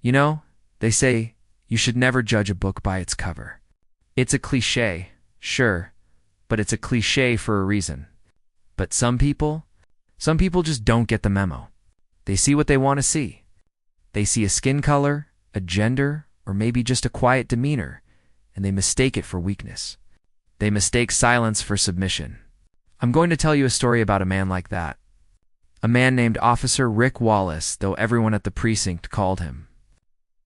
You know, they say you should never judge a book by its cover. It's a cliché, sure, but it's a cliché for a reason. But some people just don't get the memo. They see what they want to see. They see a skin color, a gender, or maybe just a quiet demeanor, and they mistake it for weakness. They mistake silence for submission. I'm going to tell you a story about a man like that. A man named Officer Rick Wallace, though everyone at the precinct called him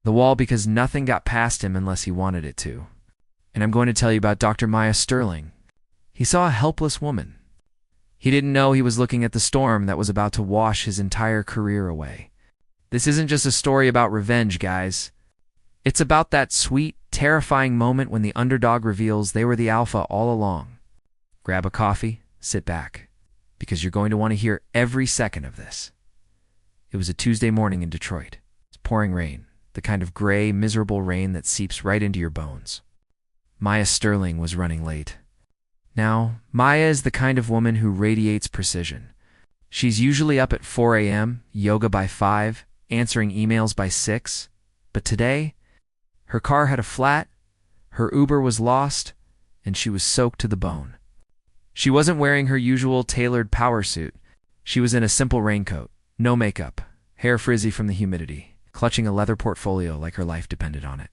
the Wall because nothing got past him unless he wanted it to. And I'm going to tell you about Dr. Maya Sterling. He saw a helpless woman. He didn't know he was looking at the storm that was about to wash his entire career away. This isn't just a story about revenge, guys. It's about that sweet, terrifying moment when the underdog reveals they were the alpha all along. Grab a coffee, sit back, because you're going to want to hear every second of this. It was a Tuesday morning in Detroit. It's pouring rain, the kind of gray, miserable rain that seeps right into your bones. Maya Sterling was running late. Now, Maya is the kind of woman who radiates precision. She's usually up at 4 a.m., yoga by 5, answering emails by 6. But today, her car had a flat, her Uber was lost, and she was soaked to the bone. She wasn't wearing her usual tailored power suit. She was in a simple raincoat, no makeup, hair frizzy from the humidity, clutching a leather portfolio like her life depended on it.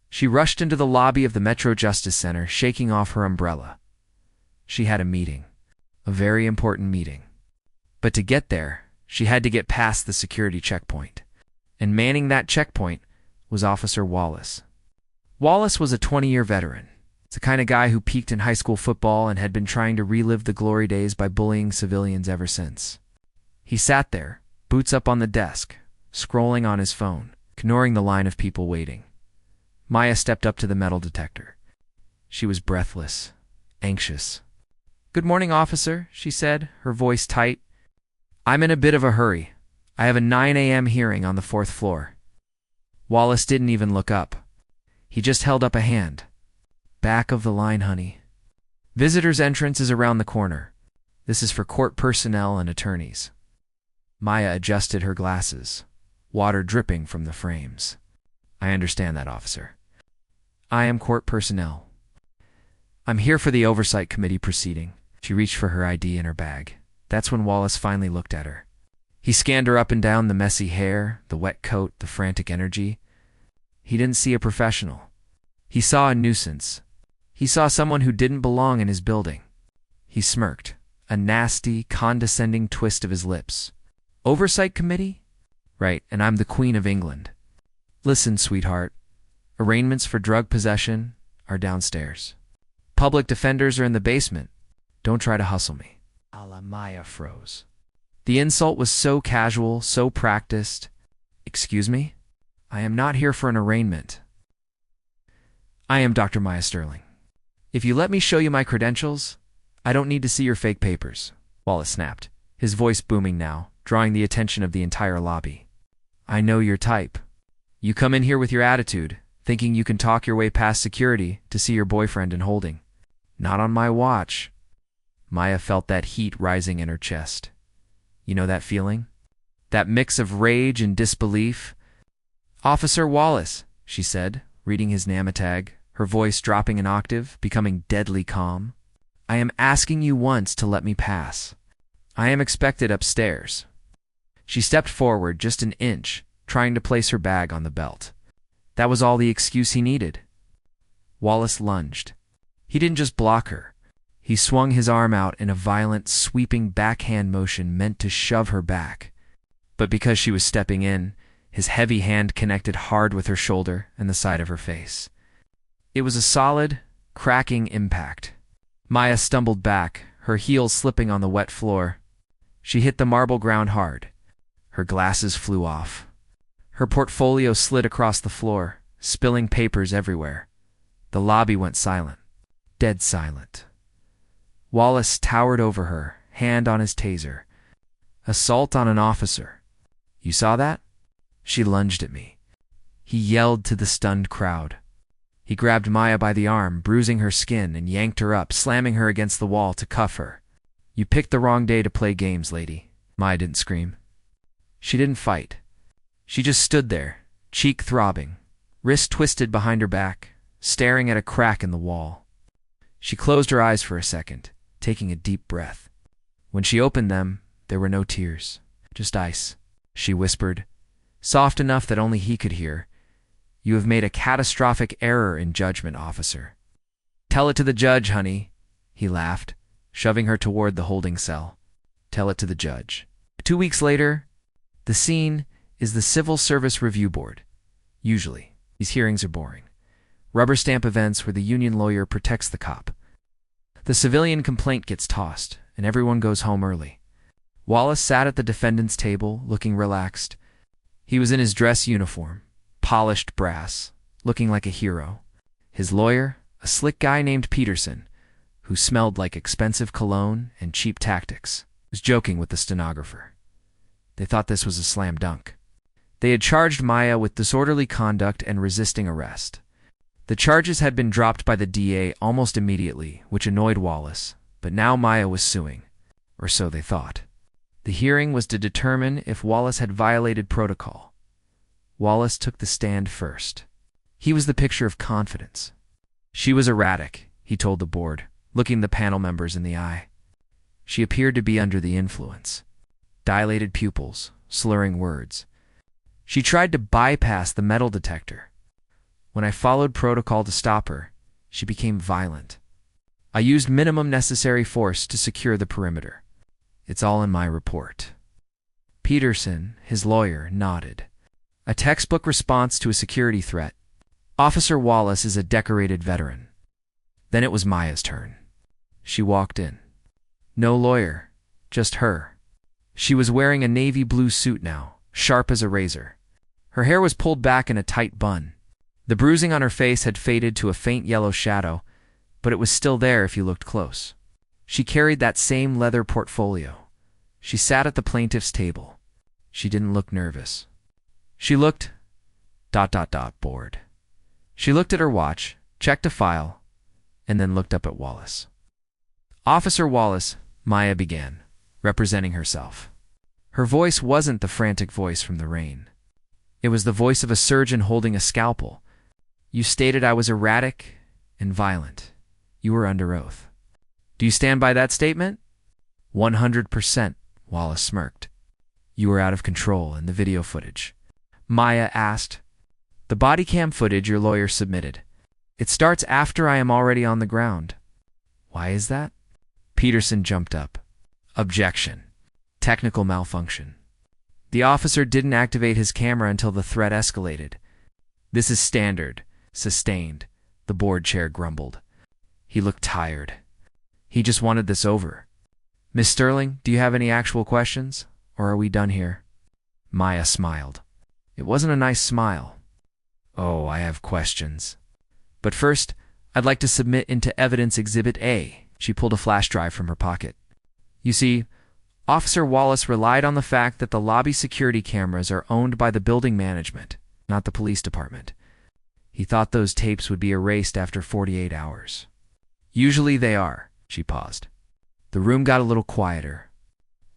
She rushed into the lobby of the Metro Justice Center, shaking off her umbrella. She had a meeting, a very important meeting. But to get there, she had to get past the security checkpoint. And manning that checkpoint was Officer Wallace. Wallace was a 20-year veteran. It's the kind of guy who peaked in high school football and had been trying to relive the glory days by bullying civilians ever since. He sat there, boots up on the desk, scrolling on his phone, ignoring the line of people waiting. Maya stepped up to the metal detector. She was breathless, anxious. "Good morning, officer," she said, her voice tight. "I'm in a bit of a hurry. I have a 9 a.m. hearing on the 4th floor." Wallace didn't even look up. He just held up a hand. "Back of the line, honey. Visitors' entrance is around the corner. This is for court personnel and attorneys." Maya adjusted her glasses, water dripping from the frames. "I understand that, officer. I am court personnel. I'm here for the oversight committee proceeding." She reached for her ID in her bag. That's when Wallace finally looked at her. He scanned her up and down, the messy hair, the wet coat, the frantic energy. He didn't see a professional. He saw a nuisance. He saw someone who didn't belong in his building. He smirked, a nasty, condescending twist of his lips. "Oversight committee? Right, and I'm the Queen of England. Listen, sweetheart. Arraignments for drug possession are downstairs. Public defenders are in the basement. Don't try to hustle me." Maya froze. The insult was so casual, so practiced. "Excuse me? I am not here for an arraignment. I am Dr. Maya Sterling. If you let me show you my credentials, I don't need to see your fake papers," Wallace snapped, his voice booming now, drawing the attention of the entire lobby. "I know your type. You come in here with your attitude, thinking you can talk your way past security to see your boyfriend in holding. Not on my watch." Maya felt that heat rising in her chest. You know that feeling? That mix of rage and disbelief? "Officer Wallace," she said, reading his NAMA tag, her voice dropping an octave, becoming deadly calm. "I am asking you once to let me pass. I am expected upstairs." She stepped forward just an inch, trying to place her bag on the belt. That was all the excuse he needed. Wallace lunged. He didn't just block her. He swung his arm out in a violent, sweeping backhand motion meant to shove her back. But because she was stepping in, his heavy hand connected hard with her shoulder and the side of her face. It was a solid, cracking impact. Maya stumbled back, her heels slipping on the wet floor. She hit the marble ground hard. Her glasses flew off. Her portfolio slid across the floor, spilling papers everywhere. The lobby went silent. Dead silent. Wallace towered over her, hand on his taser. Assault on an officer. You saw that? She lunged at me. He yelled to the stunned crowd. He grabbed Maya by the arm, bruising her skin, and yanked her up, slamming her against the wall to cuff her. You picked the wrong day to play games, lady. Maya didn't scream. She didn't fight. She just stood there, cheek throbbing, wrist twisted behind her back, staring at a crack in the wall. She closed her eyes for a second, taking a deep breath. When she opened them, there were no tears, just ice. She whispered, soft enough that only he could hear, "You have made a catastrophic error in judgment, officer." "Tell it to the judge, honey," he laughed, shoving her toward the holding cell. "Tell it to the judge." 2 weeks later, the scene is the Civil Service Review Board. Usually, these hearings are boring. Rubber stamp events where the union lawyer protects the cop. The civilian complaint gets tossed, and everyone goes home early. Wallace sat at the defendant's table, looking relaxed. He was in his dress uniform, polished brass, looking like a hero. His lawyer, a slick guy named Peterson, who smelled like expensive cologne and cheap tactics, was joking with the stenographer. They thought this was a slam dunk. They had charged Maya with disorderly conduct and resisting arrest. The charges had been dropped by the DA almost immediately, which annoyed Wallace, but now Maya was suing, or so they thought. The hearing was to determine if Wallace had violated protocol. Wallace took the stand first. He was the picture of confidence. She was erratic, he told the board, looking the panel members in the eye. She appeared to be under the influence. Dilated pupils, slurring words. She tried to bypass the metal detector. When I followed protocol to stop her, she became violent. I used minimum necessary force to secure the perimeter. It's all in my report. Peterson, his lawyer, nodded. A textbook response to a security threat. Officer Wallace is a decorated veteran. Then it was Maya's turn. She walked in. No lawyer, just her. She was wearing a navy blue suit now, sharp as a razor. Her hair was pulled back in a tight bun. The bruising on her face had faded to a faint yellow shadow, but it was still there if you looked close. She carried that same leather portfolio. She sat at the plaintiff's table. She didn't look nervous. She looked... bored. She looked at her watch, checked a file, and then looked up at Wallace. "Officer Wallace," Maya began, representing herself. Her voice wasn't the frantic voice from the rain. It was the voice of a surgeon holding a scalpel. "You stated I was erratic and violent. You were under oath. Do you stand by that statement?" 100%, Wallace smirked. "You were out of control in the video footage." Maya asked. "The body cam footage your lawyer submitted. It starts after I am already on the ground. Why is that?" Peterson jumped up. "Objection. Technical malfunction. The officer didn't activate his camera until the threat escalated. This is standard. Sustained," the board chair grumbled. He looked tired. He just wanted this over. "Miss Sterling, do you have any actual questions? Or are we done here?" Maya smiled. It wasn't a nice smile. "Oh, I have questions. But first, I'd like to submit into evidence Exhibit A." She pulled a flash drive from her pocket. "You see, Officer Wallace relied on the fact that the lobby security cameras are owned by the building management, not the police department. He thought those tapes would be erased after 48 hours. Usually they are." She paused. The room got a little quieter.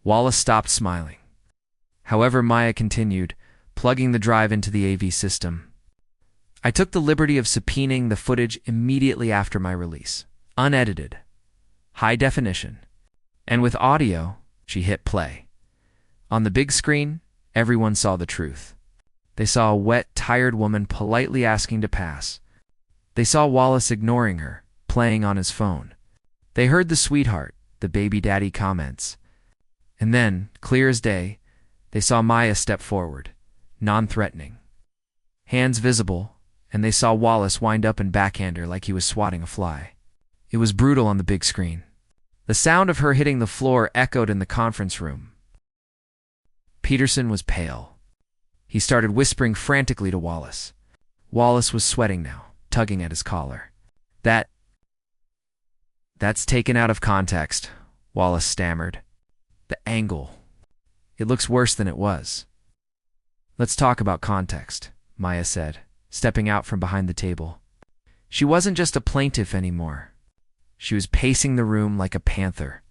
Wallace stopped smiling. However, Maya continued, plugging the drive into the AV system. "I took the liberty of subpoenaing the footage immediately after my release. Unedited. High definition. And with audio," she hit play. On the big screen, everyone saw the truth. They saw a wet, tired woman politely asking to pass. They saw Wallace ignoring her, playing on his phone. They heard the sweetheart, the baby daddy comments. And then, clear as day, they saw Maya step forward, non-threatening. Hands visible, and they saw Wallace wind up and backhand her like he was swatting a fly. It was brutal on the big screen. The sound of her hitting the floor echoed in the conference room. Peterson was pale. He started whispering frantically to Wallace. Wallace was sweating now, tugging at his collar. That's taken out of context," Wallace stammered. "The angle. It looks worse than it was." "Let's talk about context," Maya said, stepping out from behind the table. She wasn't just a plaintiff anymore. She was pacing the room like a panther.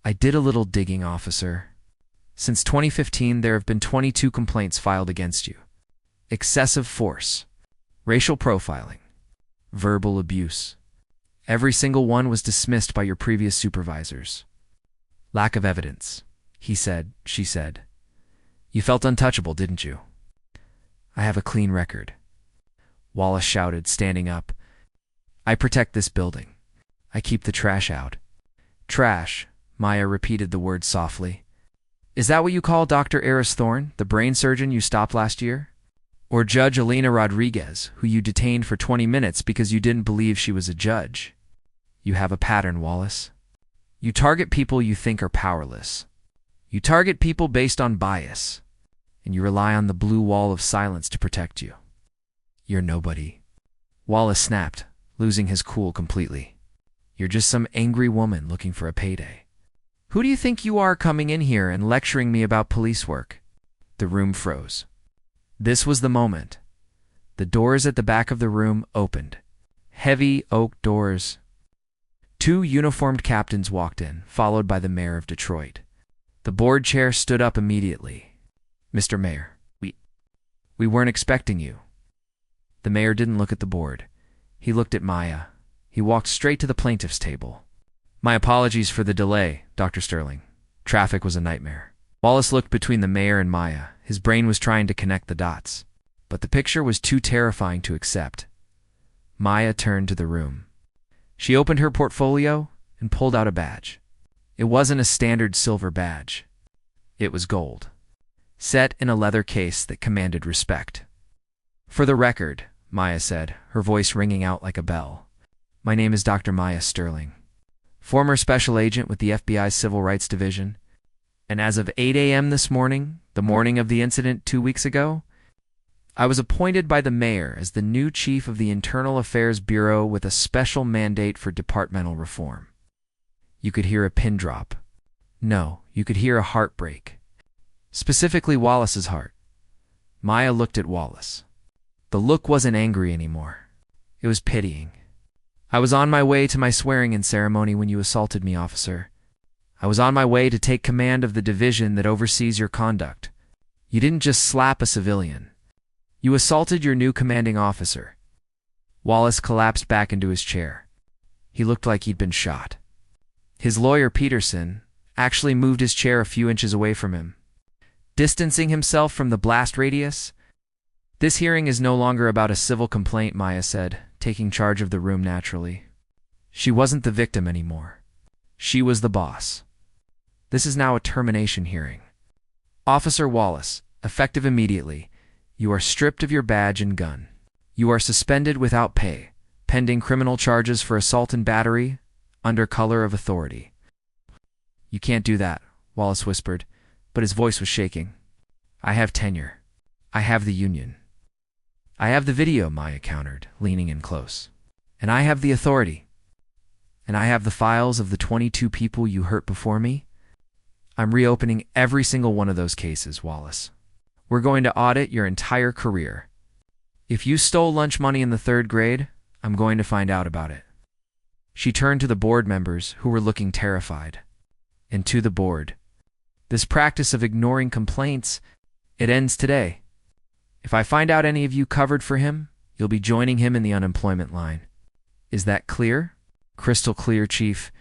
"I did a little digging, officer. Since 2015, there have been 22 complaints filed against you. excessive force, racial profiling, verbal abuse. Every single one was dismissed by your previous supervisors. Lack of evidence, he said, she said. You felt untouchable, didn't you? I have a clean record, Wallace shouted, standing up. I protect this building. I keep the trash out. Trash, Maya repeated the word softly. Is that what you call Dr. Eris Thorne, the brain surgeon you stopped last year? Or Judge Elena Rodriguez, who you detained for 20 minutes because you didn't believe she was a judge? You have a pattern, Wallace. You target people you think are powerless. You target people based on bias, and you rely on the blue wall of silence to protect you. You're nobody. Wallace snapped, losing his cool completely. You're just some angry woman looking for a payday. Who do you think you are coming in here and lecturing me about police work? The room froze. This was the moment. The doors at the back of the room opened. Heavy oak doors. 2 uniformed captains walked in, followed by the mayor of Detroit. The board chair stood up immediately. Mr. Mayor, we weren't expecting you. The mayor didn't look at the board. He looked at Maya. He walked straight to the plaintiff's table. My apologies for the delay, Dr. Sterling. Traffic was a nightmare. Wallace looked between the mayor and Maya. His brain was trying to connect the dots, but the picture was too terrifying to accept. Maya turned to the room. She opened her portfolio and pulled out a badge. It wasn't a standard silver badge. It was gold, set in a leather case that commanded respect. For the record, Maya said, her voice ringing out like a bell. My name is Dr. Maya Sterling, former special agent with the FBI's Civil Rights Division, and as of 8 a.m. this morning, the morning of the incident 2 weeks ago, I was appointed by the mayor as the new chief of the Internal Affairs Bureau with a special mandate for departmental reform. You could hear a pin drop. No, you could hear a heart break. Specifically Wallace's heart. Maya looked at Wallace. The look wasn't angry anymore. It was pitying. I was on my way to my swearing-in ceremony when you assaulted me, officer. I was on my way to take command of the division that oversees your conduct. You didn't just slap a civilian. You assaulted your new commanding officer. Wallace collapsed back into his chair. He looked like he'd been shot. His lawyer, Peterson, actually moved his chair a few inches away from him, distancing himself from the blast radius. This hearing is no longer about a civil complaint, Maya said, taking charge of the room naturally. She wasn't the victim anymore. She was the boss. This is now a termination hearing. Officer Wallace, effective immediately, you are stripped of your badge and gun. You are suspended without pay, pending criminal charges for assault and battery, under color of authority. You can't do that, Wallace whispered, but his voice was shaking. I have tenure. I have the union. I have the video, Maya countered, leaning in close. And I have the authority. And I have the files of the 22 people you hurt before me. I'm reopening every single one of those cases, Wallace. We're going to audit your entire career. If you stole lunch money in the 3rd grade, I'm going to find out about it. She turned to the board members who were looking terrified. And to the board. This practice of ignoring complaints, it ends today. If I find out any of you covered for him, you'll be joining him in the unemployment line. Is that clear? Crystal clear, Chief,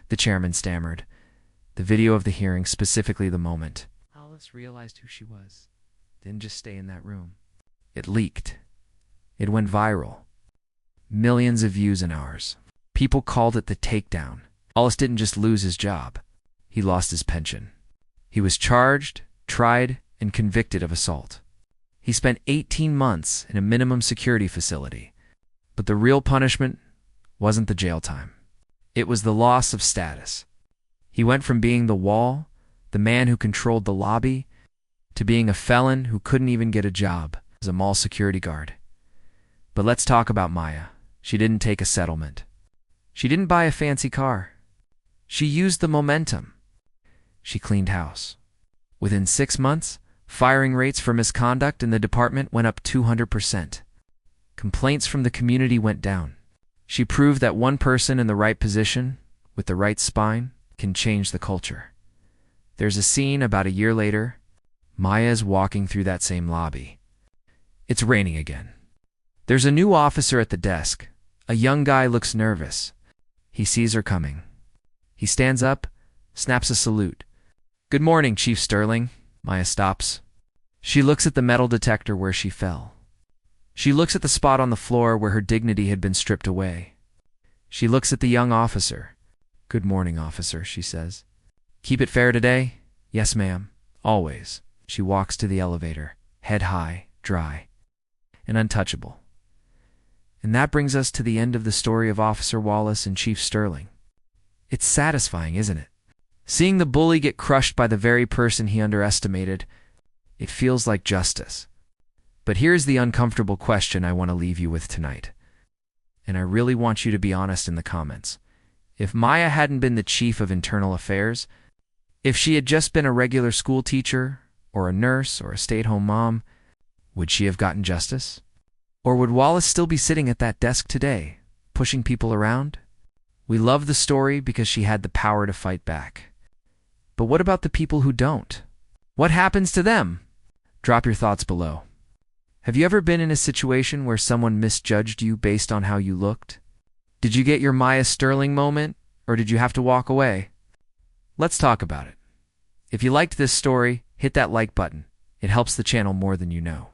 the chairman stammered. The video of the hearing, specifically the moment Alice realized who she was, didn't just stay in that room. It leaked. It went viral. Millions of views in hours. People called it the takedown. Wallace didn't just lose his job. He lost his pension. He was charged, tried, and convicted of assault. He spent 18 months in a minimum security facility. But the real punishment wasn't the jail time. It was the loss of status. He went from being the wall, the man who controlled the lobby, to being a felon who couldn't even get a job as a mall security guard. But let's talk about Maya. She didn't take a settlement. She didn't buy a fancy car. She used the momentum. She cleaned house. Within 6 months, firing rates for misconduct in the department went up 200%. Complaints from the community went down. She proved that one person in the right position, with the right spine, can change the culture. There's a scene about a year later. Maya is walking through that same lobby. It's raining again. There's a new officer at the desk. A young guy looks nervous. He sees her coming. He stands up, snaps a salute. "Good morning, Chief Sterling." Maya stops. She looks at the metal detector where she fell. She looks at the spot on the floor where her dignity had been stripped away. She looks at the young officer. "Good morning, officer," she says. "Keep it fair today?" "Yes, ma'am. Always." She walks to the elevator, head high, dry, and untouchable. And that brings us to the end of the story of Officer Wallace and Chief Sterling. It's satisfying, isn't it? Seeing the bully get crushed by the very person he underestimated, it feels like justice. But here's the uncomfortable question I want to leave you with tonight. And I really want you to be honest in the comments. If Maya hadn't been the chief of internal affairs, if she had just been a regular school teacher, or a nurse, or a stay-at-home mom, would she have gotten justice? Or would Wallace still be sitting at that desk today, pushing people around? We love the story because she had the power to fight back. But what about the people who don't? What happens to them? Drop your thoughts below. Have you ever been in a situation where someone misjudged you based on how you looked? Did you get your Maya Sterling moment, or did you have to walk away? Let's talk about it. If you liked this story, hit that like button. It helps the channel more than you know.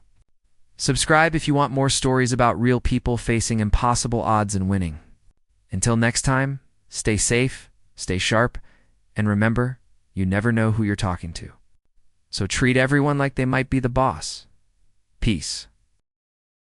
Subscribe if you want more stories about real people facing impossible odds and winning. Until next time, stay safe, stay sharp, and remember, you never know who you're talking to. So treat everyone like they might be the boss. Peace.